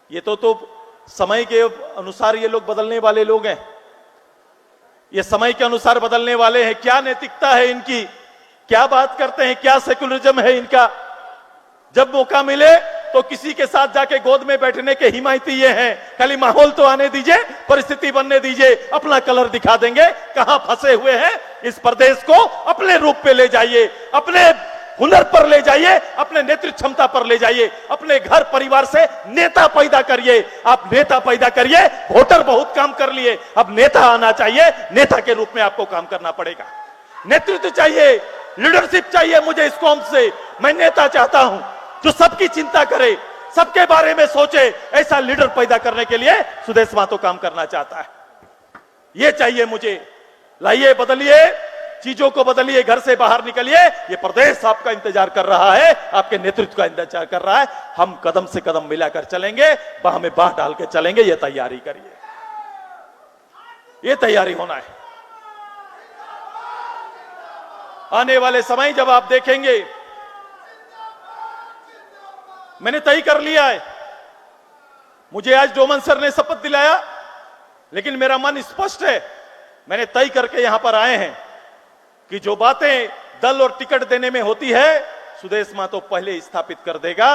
ये तो समय के अनुसार ये लोग बदलने वाले लोग हैं, ये समय के अनुसार बदलने वाले हैं। क्या नैतिकता है इनकी, क्या बात करते हैं, क्या सेक्युलरिज्म है इनका। जब मौका मिले तो किसी के साथ जाके गोद में बैठने के हिमायती ये हैं। खाली माहौल तो आने दीजिए, परिस्थिति बनने दीजिए, अपना कलर दिखा देंगे। कहां फंसे हुए हैं, इस प्रदेश को अपने रूप पे ले जाइए, अपने हुनर पर ले जाइए, अपने नेतृत्व क्षमता पर ले जाइए, अपने घर परिवार से नेता पैदा करिए। आप नेता पैदा करिए, वोटर बहुत काम कर लिए, अब नेता आना चाहिए, नेता के रूप में आपको काम करना पड़ेगा। नेतृत्व चाहिए, लीडरशिप चाहिए मुझे इस कौम से। मैं नेता चाहता हूं जो सबकी चिंता करे, सबके बारे में सोचे। ऐसा लीडर पैदा करने के लिए सुदेश महतो काम करना चाहता है। ये चाहिए मुझे। लाइए, बदलिए, चीजों को बदलिए, घर से बाहर निकलिए। ये प्रदेश आपका इंतजार कर रहा है, आपके नेतृत्व का इंतजार कर रहा है। हम कदम से कदम मिलाकर चलेंगे, बाह में बाह डाल के चलेंगे। ये तैयारी करिए, ये तैयारी होना है। आने वाले समय जब आप देखेंगे, मैंने तय कर लिया है। मुझे आज डोमन सर ने शपथ दिलाया, लेकिन मेरा मन स्पष्ट है। मैंने तय करके यहां पर आए हैं कि जो बातें दल और टिकट देने में होती है, सुदेश महतो पहले स्थापित कर देगा।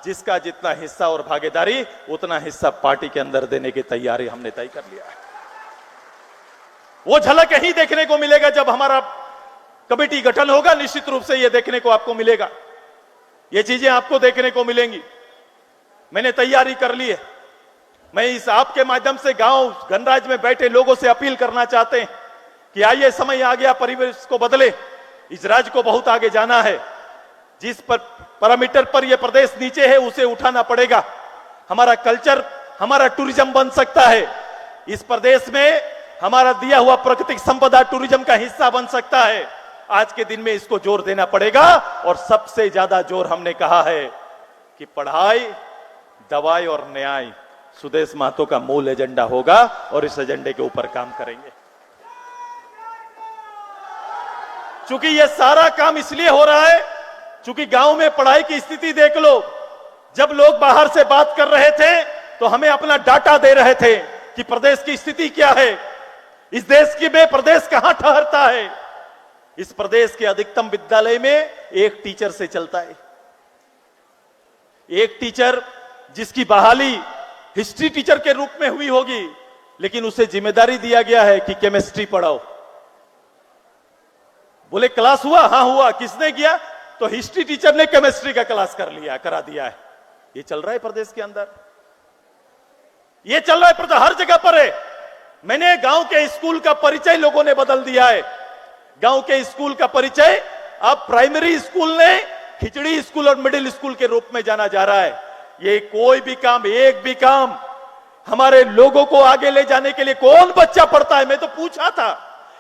जिसका जितना हिस्सा और भागीदारी, उतना हिस्सा पार्टी के अंदर देने की तैयारी हमने तय कर लिया है। वो झलक यही देखने को मिलेगा जब हमारा कमेटी गठन होगा। निश्चित रूप से यह देखने को आपको मिलेगा, ये चीजें आपको देखने को मिलेंगी। मैंने तैयारी कर ली है। मैं इस आपके माध्यम से गांव गणराज्य में बैठे लोगों से अपील करना चाहते हैं कि आइए, समय आ गया, परिवेश को बदले। इस राज्य को बहुत आगे जाना है। जिस पैरामीटर पर यह प्रदेश नीचे है, उसे उठाना पड़ेगा। हमारा कल्चर, हमारा टूरिज्म बन सकता है। इस प्रदेश में हमारा दिया हुआ प्राकृतिक संपदा टूरिज्म का हिस्सा बन सकता है। आज के दिन में इसको जोर देना पड़ेगा। और सबसे ज्यादा जोर हमने कहा है कि पढ़ाई, दवाई और न्याय सुदेश महतो का मूल एजेंडा होगा, और इस एजेंडे के ऊपर काम करेंगे। चूंकि यह सारा काम इसलिए हो रहा है, चूंकि गांव में पढ़ाई की स्थिति देख लो। जब लोग बाहर से बात कर रहे थे तो हमें अपना डाटा दे रहे थे कि प्रदेश की स्थिति क्या है, इस देश की में प्रदेश कहां ठहरता है। इस प्रदेश के अधिकतम विद्यालय में एक टीचर से चलता है। एक टीचर जिसकी बहाली हिस्ट्री टीचर के रूप में हुई होगी, लेकिन उसे जिम्मेदारी दिया गया है कि केमिस्ट्री पढ़ाओ। बोले क्लास हुआ? हाँ हुआ। किसने किया? तो हिस्ट्री टीचर ने केमिस्ट्री का क्लास करा दिया है। ये चल रहा है प्रदेश के अंदर, ये चल रहा है, हर जगह पर है। मैंने गांव के स्कूल का परिचय लोगों ने बदल दिया है। गांव के स्कूल का परिचय अब प्राइमरी स्कूल ने खिचड़ी स्कूल और मिडिल स्कूल के रूप में जाना जा रहा है। ये कोई भी काम, एक भी काम हमारे लोगों को आगे ले जाने के लिए कौन बच्चा पढ़ता है? मैं तो पूछा था,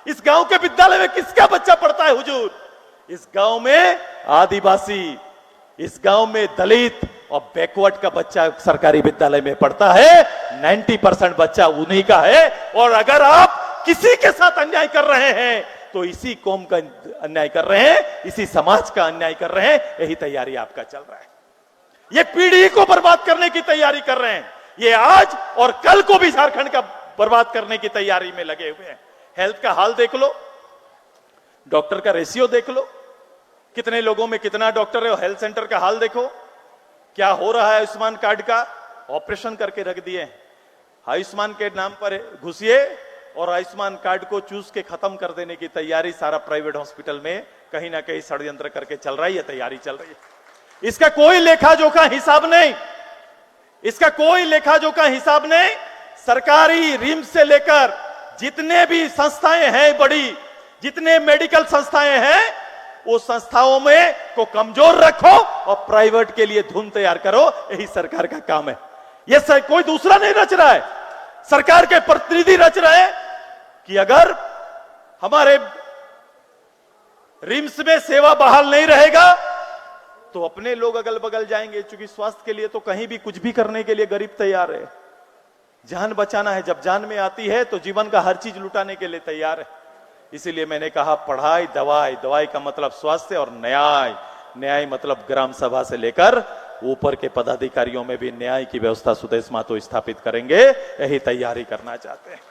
इस गांव के विद्यालय में किसका बच्चा पढ़ता है हुजूर? इस गांव में आदिवासी, इस गांव में दलित और बैकवर्ड का बच्चा सरकारी विद्यालय में पढ़ता है। 90% बच्चा उन्हीं का है। और अगर आप किसी के साथ अन्याय कर रहे हैं तो इसी कौम का अन्याय कर रहे हैं, इसी समाज का अन्याय कर रहे हैं। यही तैयारी आपका चल रहा है। ये पीढ़ी को बर्बाद करने की तैयारी कर रहे हैं। ये आज और कल को भी झारखंड का बर्बाद करने की तैयारी में लगे हुए हैं। हेल्थ का हाल देख लो, डॉक्टर का रेशियो देख लो, कितने लोगों में कितना डॉक्टर है। हेल्थ सेंटर का हाल देखो, क्या हो रहा है। आयुष्मान कार्ड का ऑपरेशन करके रख दिए। आयुष्मान के नाम पर घुसिए और आयुष्मान कार्ड को चूस के खत्म कर देने की तैयारी सारा प्राइवेट हॉस्पिटल में कहीं ना कहीं षड्यंत्र करके चल रहा है। यह तैयारी चल रही है। इसका कोई लेखा जोखा हिसाब नहीं, इसका कोई लेखा जोखा हिसाब नहीं। सरकारी रिम्स से लेकर जितने भी संस्थाएं हैं बड़ी, जितने मेडिकल संस्थाएं हैं, वो संस्थाओं में को कमजोर रखो और प्राइवेट के लिए धुन तैयार करो। यही सरकार का काम है। यह कोई दूसरा नहीं रच रहा है। सरकार के प्रतिनिधि रच रहे हैं कि अगर हमारे रिम्स में सेवा बहाल नहीं रहेगा तो अपने लोग अगल बगल जाएंगे। चूंकि स्वास्थ्य के लिए तो कहीं भी कुछ भी करने के लिए गरीब तैयार है। जान बचाना है, जब जान में आती है तो जीवन का हर चीज लुटाने के लिए तैयार है। इसीलिए मैंने कहा पढ़ाई, दवाई, दवाई का मतलब स्वास्थ्य, और न्याय, न्याय मतलब ग्राम सभा से लेकर ऊपर के पदाधिकारियों में भी न्याय की व्यवस्था सुदेश महतो स्थापित करेंगे, यही तैयारी करना चाहते हैं।